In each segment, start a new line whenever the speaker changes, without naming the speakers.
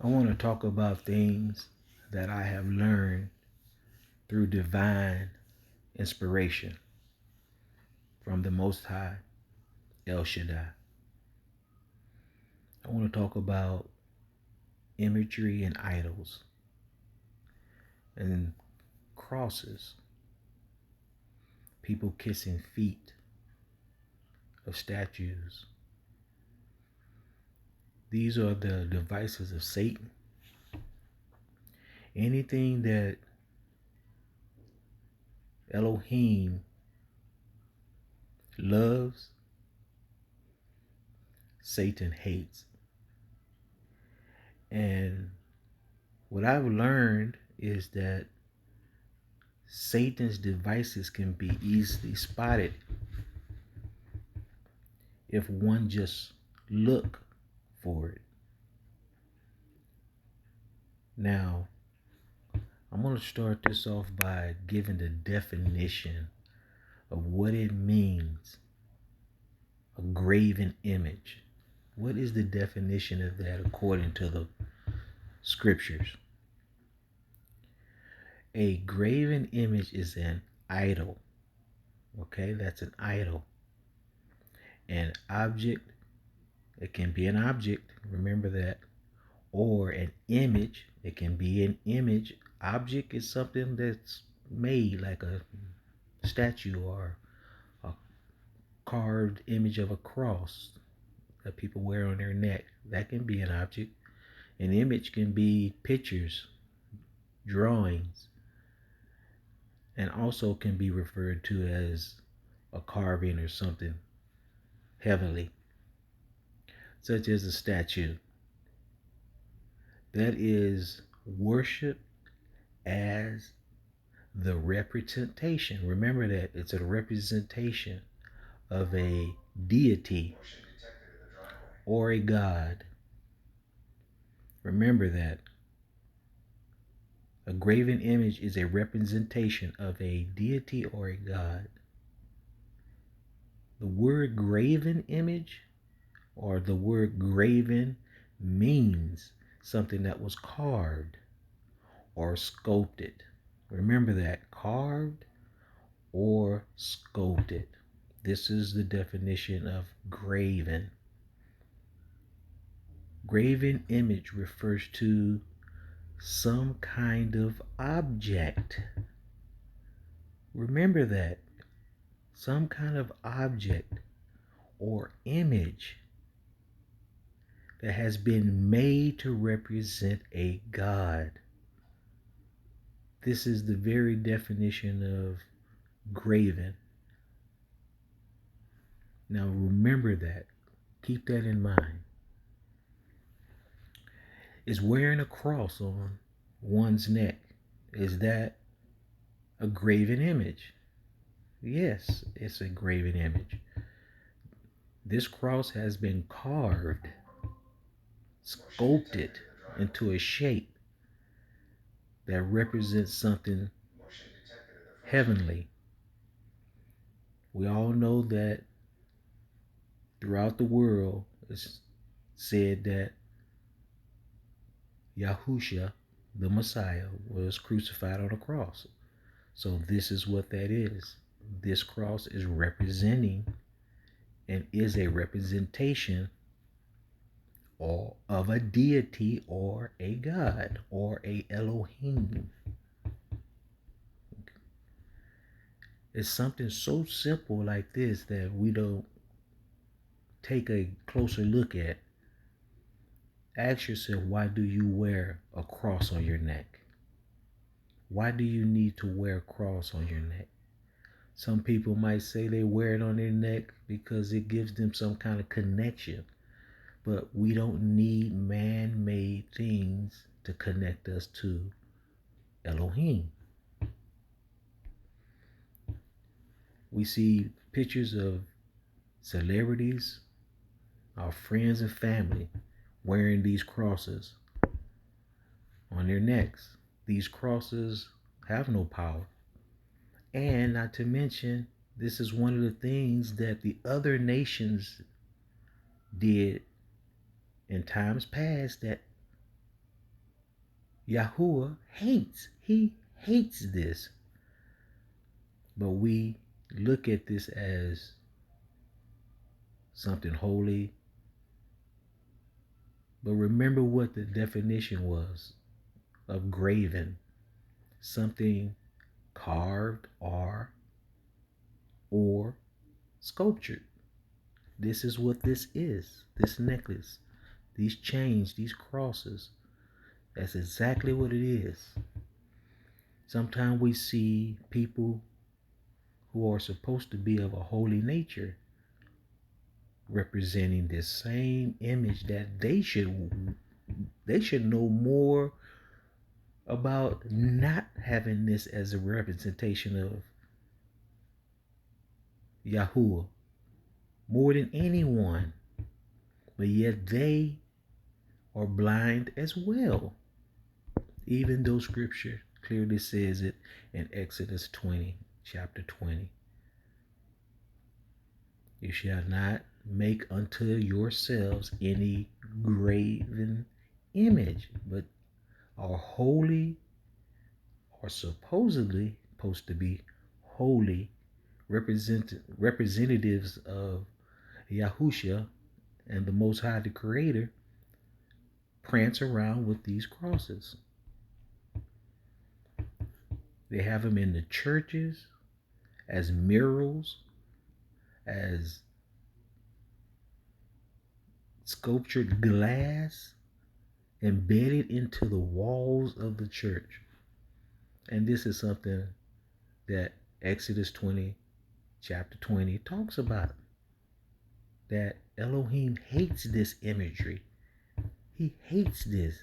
I want to talk about things that I have learned through divine inspiration from the Most High, El Shaddai. I want to talk about imagery and idols and crosses, people kissing feet of statues. These are the devices of Satan. Anything that Elohim loves, Satan hates. And what I've learned is that Satan's devices can be easily spotted if one just look for it. Now, I'm going to start this off by giving the definition of what it means, a graven image. What is the definition of that according to the scriptures? A graven image is an idol. Okay, that's an idol. An object, it can be an object, remember that, or an image, it can be an image. Object is something that's made like a statue or a carved image of a cross that people wear on their neck. That can be an object. An image can be pictures, drawings, and also can be referred to as a carving or something heavenly, such as a statue. That is worship as the representation. Remember that it's a representation of a deity or a god. Remember that. A graven image is a representation of a deity or a god. The word graven image or the word graven means something that was carved or sculpted. Remember that, carved or sculpted. This is the definition of graven. Graven image refers to some kind of object. Remember that. Some kind of object or image that has been made to represent a god. This is the very definition of graven. Now remember that. Keep that in mind. Is wearing a cross on one's neck, is that a graven image? Yes, it's a graven image. This cross has been carved, sculpted into a shape that represents something heavenly. We all know that throughout the world it's said that YAHUAH, the Messiah, was crucified on a cross. So this is what that is. This cross is representing and is a representation of a deity or a god or a Elohim. It's something so simple like this that we don't take a closer look at. Ask yourself, why do you wear a cross on your neck? Why do you need to wear a cross on your neck? Some people might say they wear it on their neck because it gives them some kind of connection. But we don't need man-made things to connect us to Elohim. We see pictures of celebrities, our friends and family, wearing these crosses on their necks. These crosses have no power. And not to mention, this is one of the things that the other nations did in times past that YAHUAH hates. He hates this. But we look at this as something holy. But remember what the definition was of graven. Something carved or sculptured. This is what this is. This necklace, these chains, these crosses. That's exactly what it is. Sometimes we see people who are supposed to be of a holy nature representing this same image that they should know more about not having this as a representation of YAHUAH more than anyone. But yet they are blind as well. Even though scripture clearly says it in Exodus 20, chapter 20. You shall not make unto yourselves any graven image, but are holy, or supposedly supposed to be holy representatives of Yahushua and the Most High, the Creator, prance around with these crosses. They have them in the churches as murals, as sculptured glass embedded into the walls of the church. And this is something that Exodus 20, chapter 20 talks about. That Elohim hates this imagery. He hates this.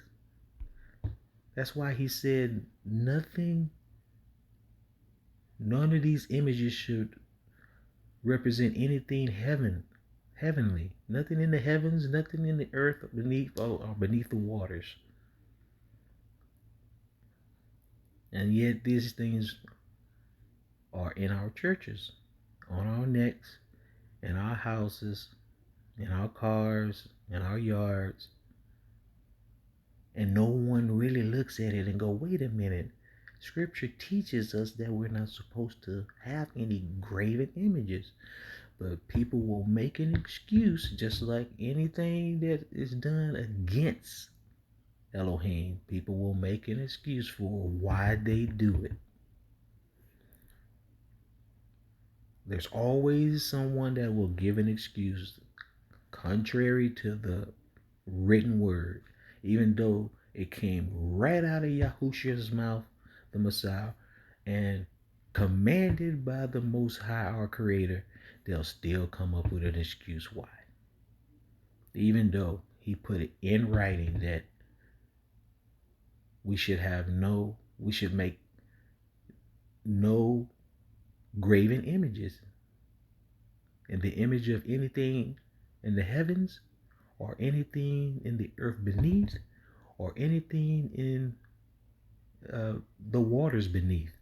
That's why he said none of these images should represent anything heavenly. Nothing in the heavens, nothing in the earth, beneath the waters. And yet these things are in our churches, on our necks, in our houses, in our cars, in our yards. And no one really looks at it and go, wait a minute. Scripture teaches us that we're not supposed to have any graven images. But people will make an excuse, just like anything that is done against Elohim. People will make an excuse for why they do it. There's always someone that will give an excuse contrary to the written word, even though it came right out of Yahushua's mouth, the Messiah, and commanded by the Most High, our Creator. They'll still come up with an excuse why. Even though he put it in writing that we should make no graven images. And the image of anything in the heavens, or anything in the earth beneath, or anything in the waters beneath.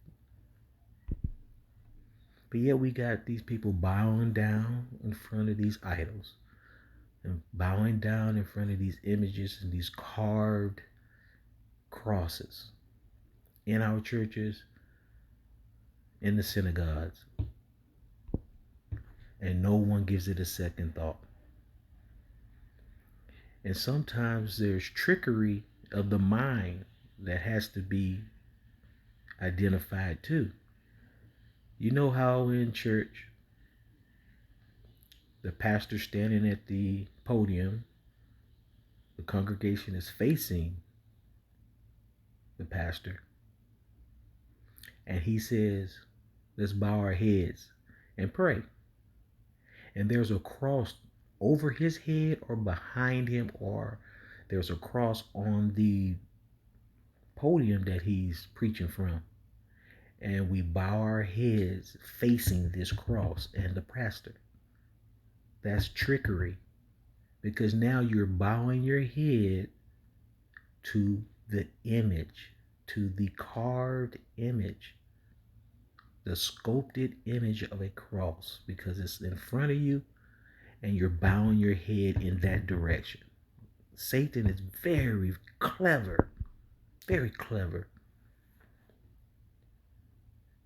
But yet we got these people bowing down in front of these idols, and bowing down in front of these images and these carved crosses in our churches, in the synagogues. And no one gives it a second thought. And sometimes there's trickery of the mind that has to be identified too. You know how in church, the pastor standing at the podium, the congregation is facing the pastor, and he says, let's bow our heads and pray. And there's a cross over his head or behind him, or there's a cross on the podium that he's preaching from. And we bow our heads facing this cross and the pastor. That's trickery, because now you're bowing your head to the image, to the carved image, the sculpted image of a cross, because it's in front of you and you're bowing your head in that direction. Satan is very clever Very clever.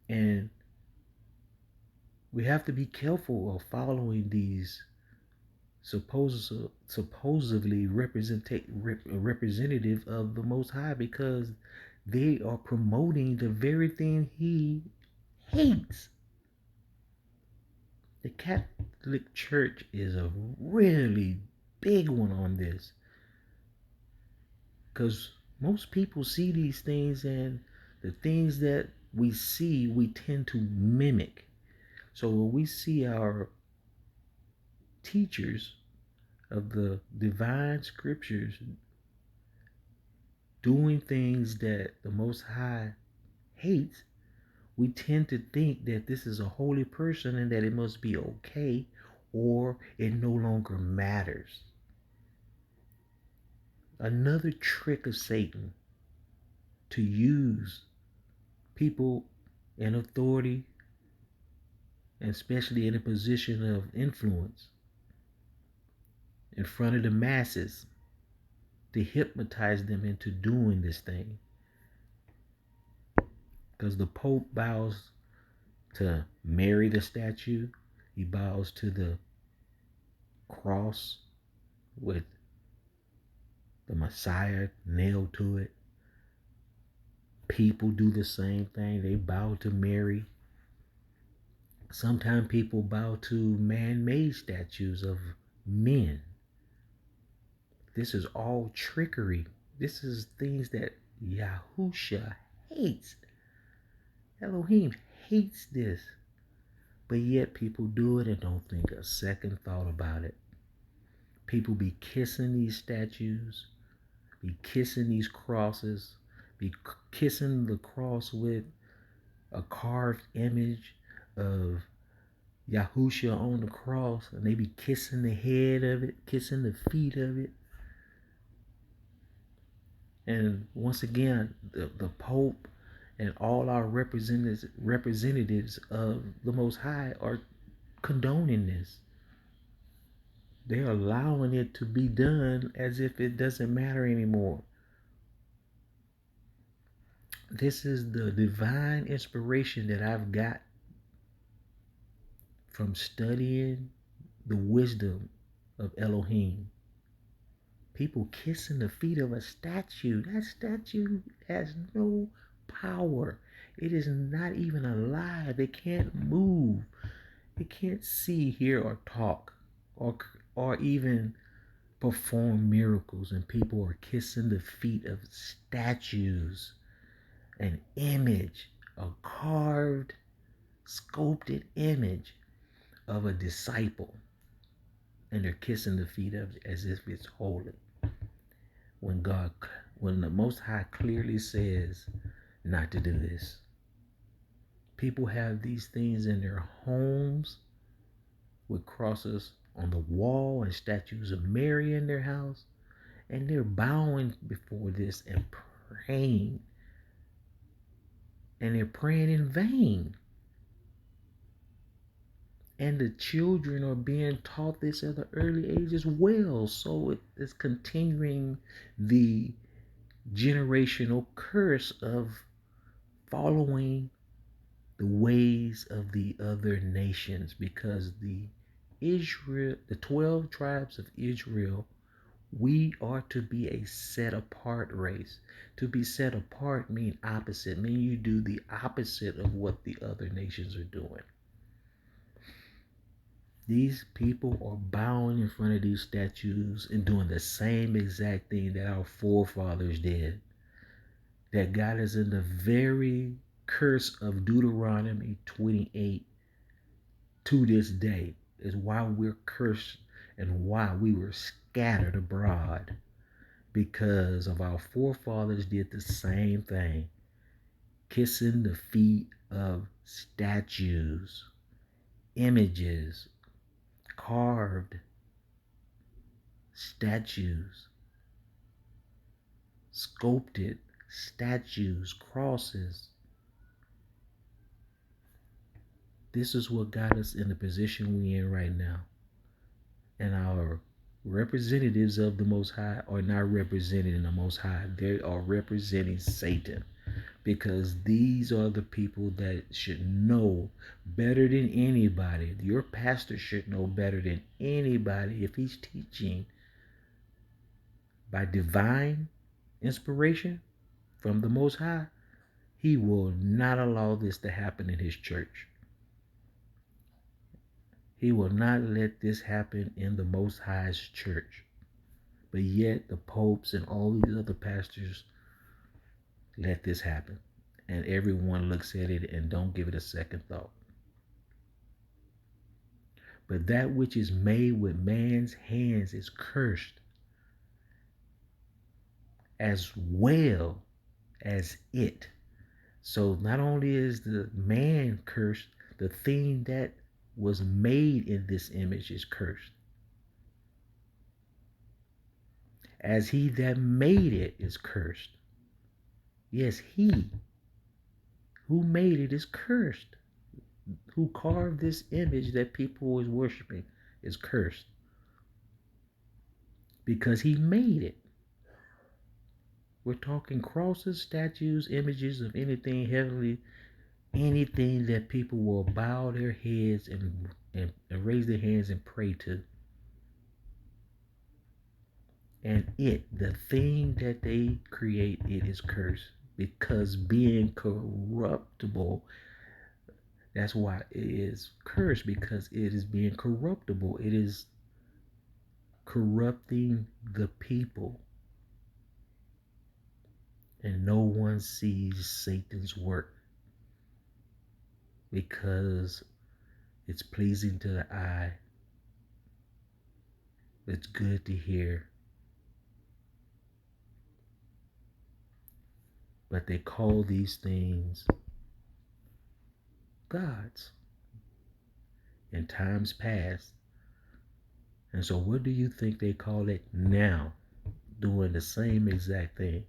And we have to be careful of following these supposedly representative of the Most High, because they are promoting the very thing he hates. The Catholic Church is a really big one on this, because most people see these things, and the things that we see, we tend to mimic. So when we see our teachers of the divine scriptures doing things that the Most High hates, we tend to think that this is a holy person and that it must be okay, or it no longer matters. Another trick of Satan to use people in authority, and especially in a position of influence in front of the masses, to hypnotize them into doing this thing. Because the Pope bows to Mary the statue, he bows to the cross with the Messiah nailed to it. People do the same thing. They bow to Mary. Sometimes people bow to man-made statues of men. This is all trickery. This is things that Yahushua hates. Elohim hates this. But yet people do it and don't think a second thought about it. People be kissing these statues, be kissing these crosses, be kissing the cross with a carved image of Yahushua on the cross, and they be kissing the head of it, kissing the feet of it. And once again, the Pope and all our representatives of the Most High are condoning this. They're allowing it to be done as if it doesn't matter anymore. This is the divine inspiration that I've got from studying the wisdom of Elohim. People kissing the feet of a statue. That statue has no power. It is not even alive. It can't move. It can't see, hear, or talk, or even perform miracles. And people are kissing the feet of statues, an image, a carved, sculpted image of a disciple, and they're kissing the feet of it as if it's holy. When the Most High clearly says not to do this. People have these things in their homes with crosses on the wall and statues of Mary in their house, and they're bowing before this and praying, and they're praying in vain. And the children are being taught this at an early age as well. So it is continuing the generational curse of following the ways of the other nations, because the 12 tribes of Israel, we are to be a set apart race. To be set apart mean opposite, mean you do the opposite of what the other nations are doing. These people are bowing in front of these statues and doing the same exact thing that our forefathers did. That got us in the very curse of Deuteronomy 28 to this day, is why we're cursed and why we were scattered abroad, because of our forefathers did the same thing, kissing the feet of statues, images, carved statues, sculpted statues, crosses. This is what got us in the position we're in right now. And our representatives of the Most High are not representing the Most High. They are representing Satan, because these are the people that should know better than anybody. Your pastor should know better than anybody. If he's teaching by divine inspiration from the Most High, he will not allow this to happen in his church. He will not let this happen in the Most High's church. But yet the popes and all these other pastors let this happen. And everyone looks at it and don't give it a second thought. But that which is made with man's hands is cursed, as well as it. So not only is the man cursed, the thing that was made in this image is cursed. As he that made it is cursed. Yes, he who made it is cursed. Who carved this image that people was worshiping is cursed, because he made it. We're talking crosses, statues, images of anything heavenly, anything that people will bow their heads and raise their hands and pray to. And the thing that they create, it is cursed, because being corruptible, that's why it is cursed, because it is being corruptible. It is corrupting the people. And no one sees Satan's work, because it's pleasing to the eye. It's good to hear. But they call these things gods in times past. And so what do you think they call it now? Doing the same exact thing.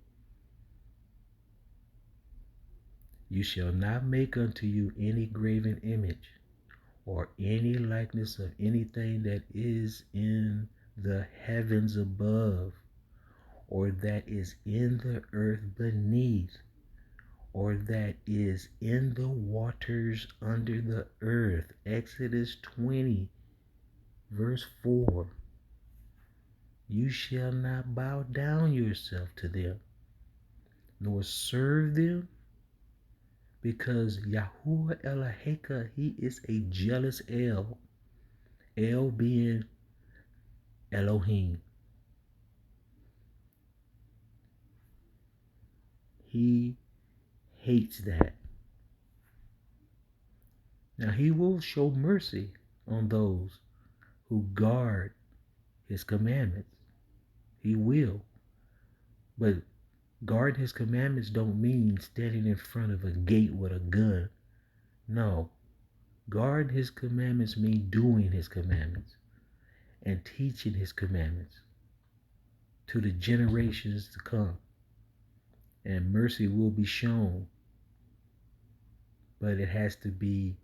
You shall not make unto you any graven image, or any likeness of anything that is in the heavens above, or that is in the earth beneath, or that is in the waters under the earth. Exodus 20, verse 4. You shall not bow down yourself to them, nor serve them, because YAHUAH ELOHIYM, he is a jealous El. El being Elohim. He hates that. Now he will show mercy on those who guard his commandments. He will. But guarding his commandments don't mean standing in front of a gate with a gun. No. Guarding his commandments means doing his commandments and teaching his commandments to the generations to come. And mercy will be shown. But it has to be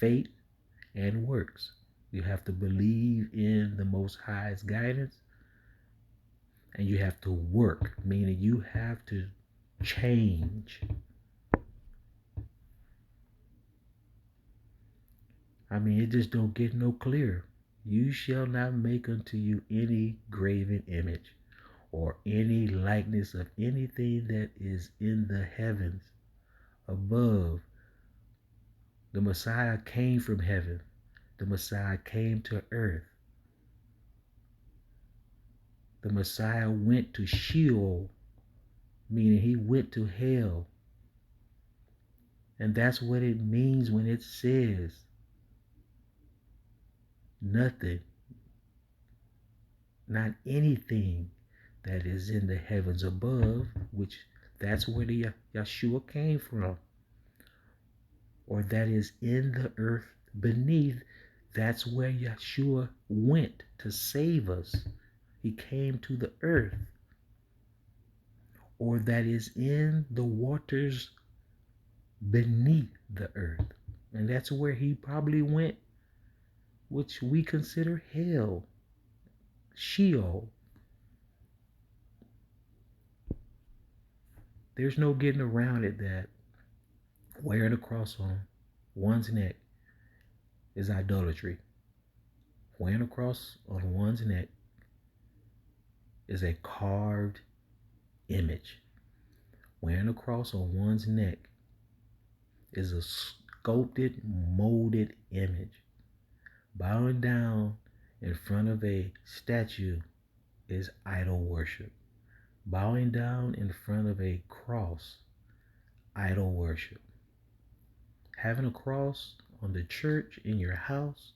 faith and works. You have to believe in the Most High's guidance, and you have to work, meaning you have to change. I mean, it just don't get no clearer. You shall not make unto you any graven image, or any likeness of anything that is in the heavens above. The Messiah came from heaven. The Messiah came to earth. The Messiah went to Sheol, meaning he went to hell. And that's what it means when it says nothing, not anything that is in the heavens above, which that's where the Yeshua came from, or that is in the earth beneath. That's where Yeshua went to save us. He came to the earth. Or that is in the waters beneath the earth. And that's where he probably went, which we consider hell. Sheol. There's no getting around it that wearing a cross on one's neck is idolatry. Wearing a cross on one's neck is a carved image. Wearing a cross on one's neck is a sculpted, molded image. Bowing down in front of a statue is idol worship. Bowing down in front of a cross, idol worship. Having a cross on the church, in your house,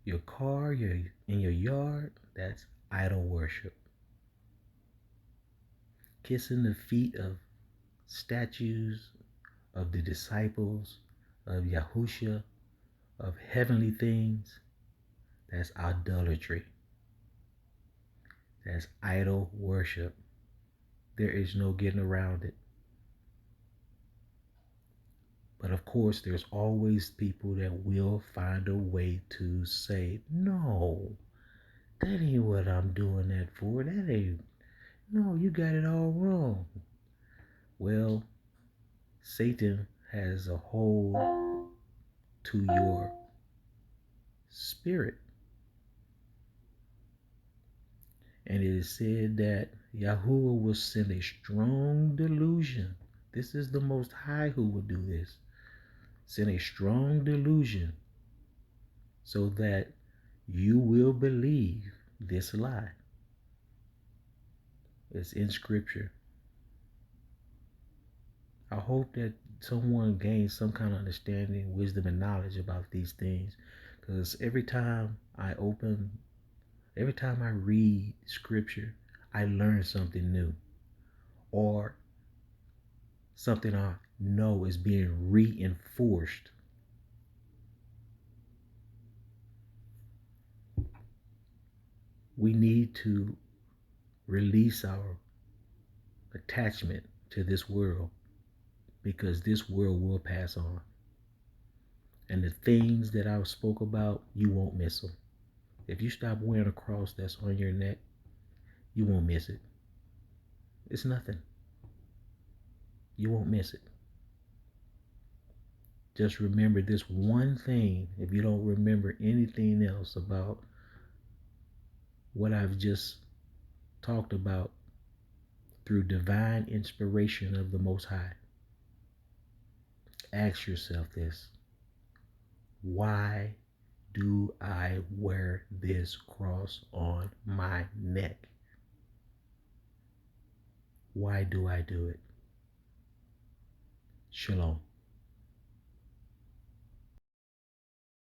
your car, in your yard, that's idol worship. Kissing the feet of statues of the disciples of YAHUAH, of heavenly things, that's idolatry. That's idol worship. There is no getting around it. But of course, there's always people that will find a way to say, no, that ain't what I'm doing that for. That ain't, no, you got it all wrong. Well, Satan has a hold to your spirit. And it is said that YAHUAH will send a strong delusion. This is the Most High who will do this. Send a strong delusion so that you will believe this lie. It's in Scripture. I hope that someone gains some kind of understanding, wisdom, and knowledge about these things. Because every time I read Scripture, I learn something new. Or something I know is being reinforced. We need to release our attachment to this world, because this world will pass on. And the things that I spoke about, you won't miss them. If you stop wearing a cross that's on your neck, you won't miss it. It's nothing. You won't miss it. Just remember this one thing. If you don't remember anything else about what I've just talked about through divine inspiration of the Most High, ask yourself this: why do I wear this cross on my neck? Why do I do it? Shalom.